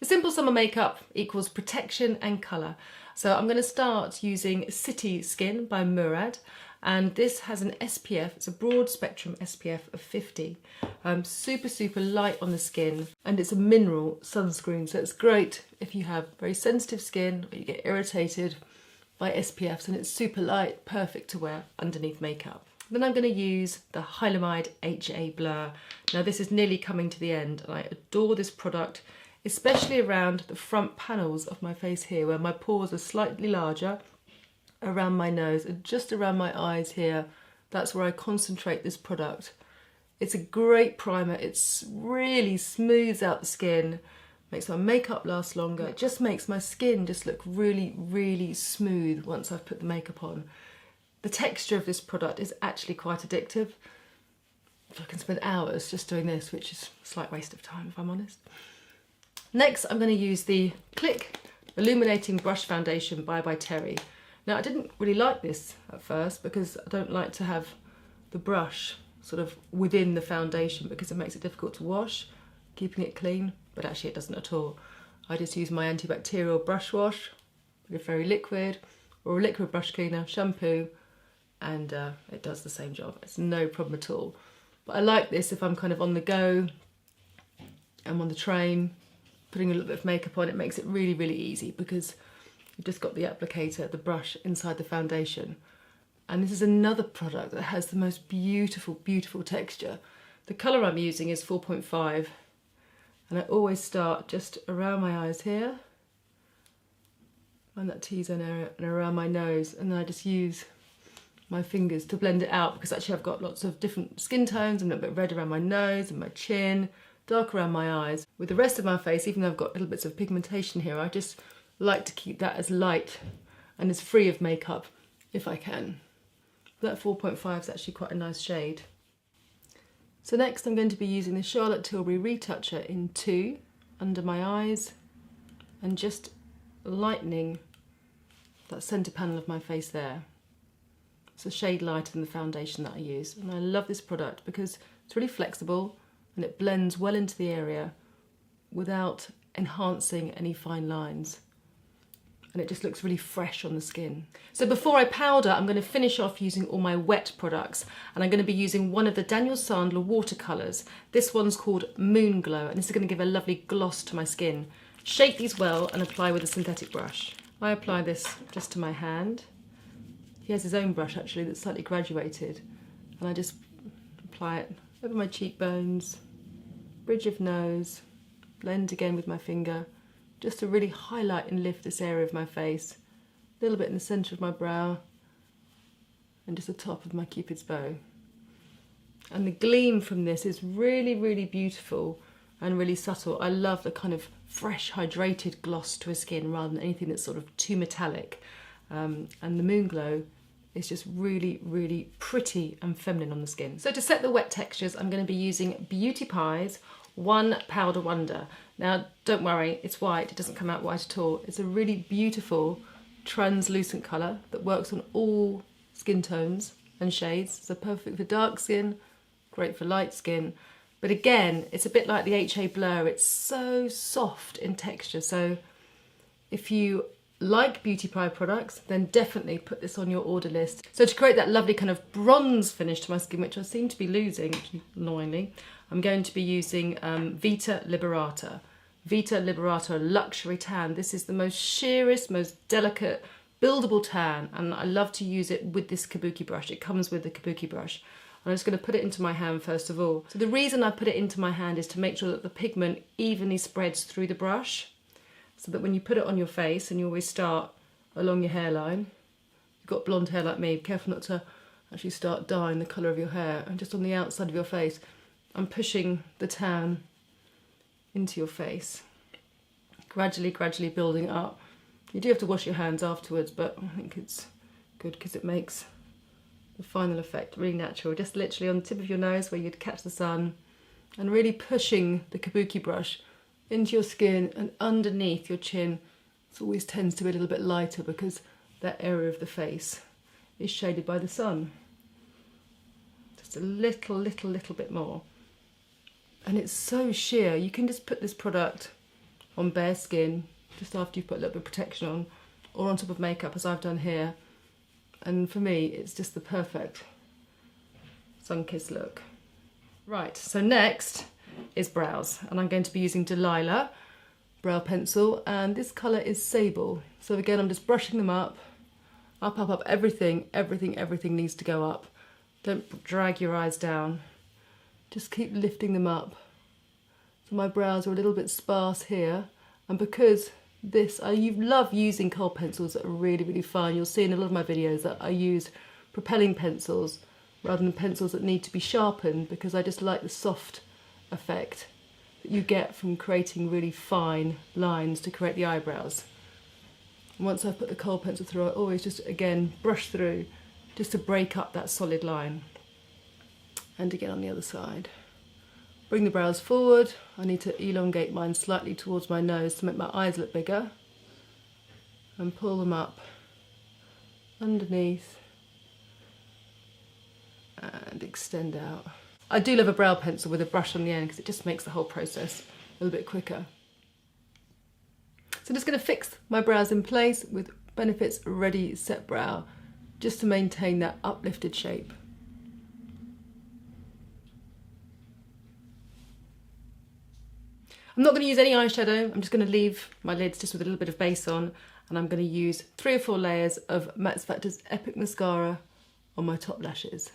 Simple summer makeup equals protection and colour. So I'm going to start using City Skin by Murad, and this has an SPF, it's a broad spectrum SPF of 50. Super light on the skin, and it's a mineral sunscreen, so it's great if you have very sensitive skin or you get irritated by SPFs, and it's super light, perfect to wear underneath makeup. Then I'm going to use the Hylamide HA Blur. Now this is nearly coming to the end, and I adore this product, especially around the front panels of my face here, where my pores are slightly larger, around my nose and just around my eyes here. That's where I concentrate this product. It's a great primer. It's really smooths out the skin, makes my makeup last longer. It just makes my skin just look really smooth once I've put the makeup on. The texture of this product is actually quite addictive. I can spend hours just doing this, which is a slight waste of time if I'm honest. Next, I'm going to use the Click Illuminating Brush Foundation by Terry. Now, I didn't really like this at first because I don't like to have the brush sort of within the foundation because it makes it difficult to wash, keeping it clean, but actually it doesn't at all. I just use my antibacterial brush wash with a fairy liquid or a liquid brush cleaner, shampoo, and it does the same job. It's no problem at all. But I like this if I'm kind of on the go, I'm on the train, putting a little bit of makeup on. It makes it really easy because you've just got the applicator, the brush inside the foundation. And this is another product that has the most beautiful texture. The colour I'm using is 4.5, and I always start just around my eyes here, around that T-zone area, and around my nose, and then I just use my fingers to blend it out because actually I've got lots of different skin tones. I'm a little bit red around my nose and my chin, dark around my eyes. With the rest of my face, even though I've got little bits of pigmentation here, I just like to keep that as light and as free of makeup if I can. That 4.5 is actually quite a nice shade. So next I'm going to be using the Charlotte Tilbury Retoucher in 2 under my eyes and just lightening that centre panel of my face there. It's a shade lighter than the foundation that I use, and I love this product because it's really flexible and it blends well into the area without enhancing any fine lines. And it just looks really fresh on the skin. So before I powder, I'm going to finish off using all my wet products, and I'm going to be using one of the Daniel Sandler watercolours. This one's called Moon Glow, and this is going to give a lovely gloss to my skin. Shake these well and apply with a synthetic brush. I apply this just to my hand. He has his own brush actually that's slightly graduated, and I just apply it over my cheekbones, bridge of nose, blend again with my finger, just to really highlight and lift this area of my face, a little bit in the centre of my brow, and just the top of my Cupid's bow. And the gleam from this is really beautiful and really subtle. I love the kind of fresh, hydrated gloss to a skin rather than anything that's sort of too metallic. And the Moon Glow is just really pretty and feminine on the skin. So to set the wet textures, I'm going to be using Beauty Pie's One Powder Wonder. Now, don't worry, it's white, it doesn't come out white at all. It's a really beautiful translucent colour that works on all skin tones and shades. So perfect for dark skin, great for light skin. But again, it's a bit like the HA Blur, it's so soft in texture. So if you like Beauty Pie products, then definitely put this on your order list. So to create that lovely kind of bronze finish to my skin, which I seem to be losing, annoyingly, I'm going to be using Vita Liberata. Vita Liberata Luxury Tan. This is the most sheerest, most delicate, buildable tan, and I love to use it with this kabuki brush. It comes with the kabuki brush. I'm just going to put it into my hand first of all. So the reason I put it into my hand is to make sure that the pigment evenly spreads through the brush, so that when you put it on your face, and you always start along your hairline, you've got blonde hair like me, be careful not to actually start dyeing the colour of your hair, and just on the outside of your face, I'm pushing the tan into your face, gradually building up. You do have to wash your hands afterwards, but I think it's good because it makes the final effect really natural. Just literally on the tip of your nose where you'd catch the sun, and really pushing the kabuki brush into your skin and underneath your chin. It always tends to be a little bit lighter because that area of the face is shaded by the sun. Just a little bit more. And it's so sheer. You can just put this product on bare skin, just after you've put a little bit of protection on, or on top of makeup, as I've done here. And for me, it's just the perfect sun-kissed look. Right, so next is brows, and I'm going to be using Delilah brow pencil, and this colour is Sable. So again, I'm just brushing them up, up, everything needs to go up. Don't drag your eyes down, just keep lifting them up. So my brows are a little bit sparse here, and because I love using kohl pencils that are really fine. You'll see in a lot of my videos that I use propelling pencils rather than pencils that need to be sharpened, because I just like the soft effect that you get from creating really fine lines to create the eyebrows. And once I've put the kohl pencil through, I always just again brush through just to break up that solid line. And again on the other side. Bring the brows forward. I need to elongate mine slightly towards my nose to make my eyes look bigger. And pull them up underneath and extend out. I do love a brow pencil with a brush on the end because it just makes the whole process a little bit quicker. So I'm just going to fix my brows in place with Benefit's Ready Set Brow, just to maintain that uplifted shape. I'm not going to use any eyeshadow. I'm just going to leave my lids just with a little bit of base on, and I'm going to use 3 or 4 layers of Max Factor's Epic Mascara on my top lashes.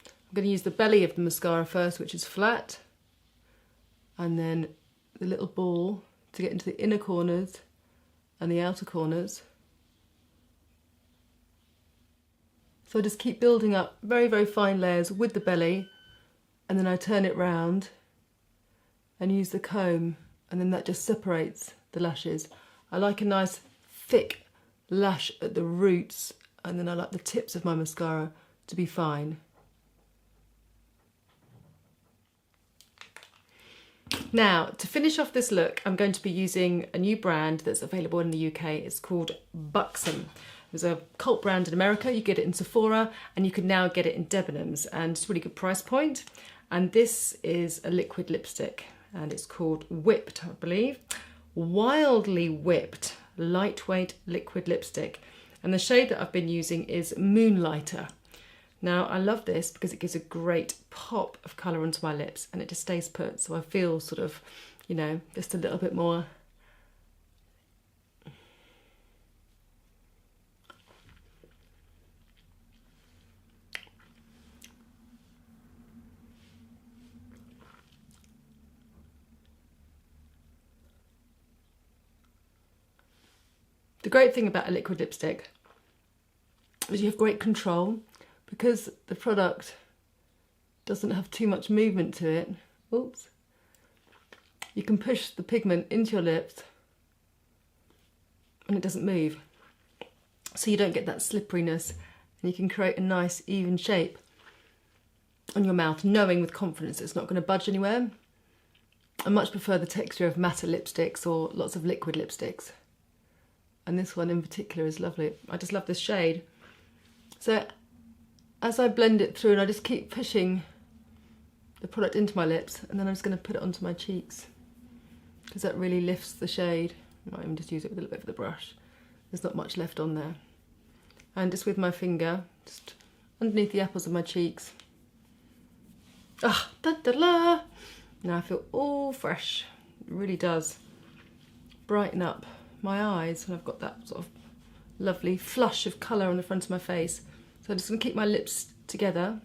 I'm going to use the belly of the mascara first, which is flat, and then the little ball to get into the inner corners and the outer corners. So I just keep building up very fine layers with the belly, and then I turn it round and use the comb, and then that just separates the lashes. I like a nice thick lash at the roots, and then I like the tips of my mascara to be fine. Now, to finish off this look, I'm going to be using a new brand that's available in the UK. It's called Buxom. There's a cult brand in America. You get it in Sephora, and you can now get it in Debenhams, and it's a really good price point. And this is a liquid lipstick, and it's called Whipped, I believe. Wildly Whipped lightweight liquid lipstick. And the shade that I've been using is Moonlighter. Now, I love this because it gives a great pop of colour onto my lips, and it just stays put, so I feel sort of, you know, just a little bit more The great thing about a liquid lipstick is you have great control, because the product doesn't have too much movement to it. Oops. You can push the pigment into your lips and it doesn't move. So you don't get that slipperiness, and you can create a nice even shape on your mouth, knowing with confidence it's not going to budge anywhere. I much prefer the texture of matte lipsticks or lots of liquid lipsticks. And this one in particular is lovely. I just love this shade. So as I blend it through, and I just keep pushing the product into my lips, and then I'm just going to put it onto my cheeks, because that really lifts the shade. I might even just use it with a little bit of the brush. There's not much left on there. And just with my finger, just underneath the apples of my cheeks. Ah, da-da-la! Now I feel all fresh. It really does brighten up my eyes, and I've got that sort of lovely flush of colour on the front of my face. So I'm just going to keep my lips together.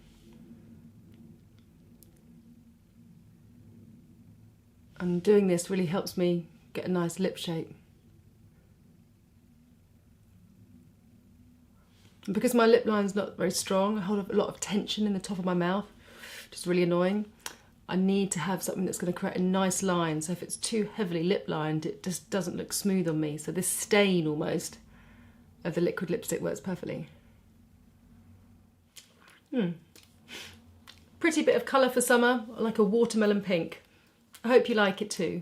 And doing this really helps me get a nice lip shape. And because my lip line's not very strong, I hold a lot of tension in the top of my mouth, which is really annoying. I need to have something that's going to create a nice line, so if it's too heavily lip lined, it just doesn't look smooth on me. So this stain almost of the liquid lipstick works perfectly. Pretty bit of colour for summer, like a watermelon pink. I hope you like it too.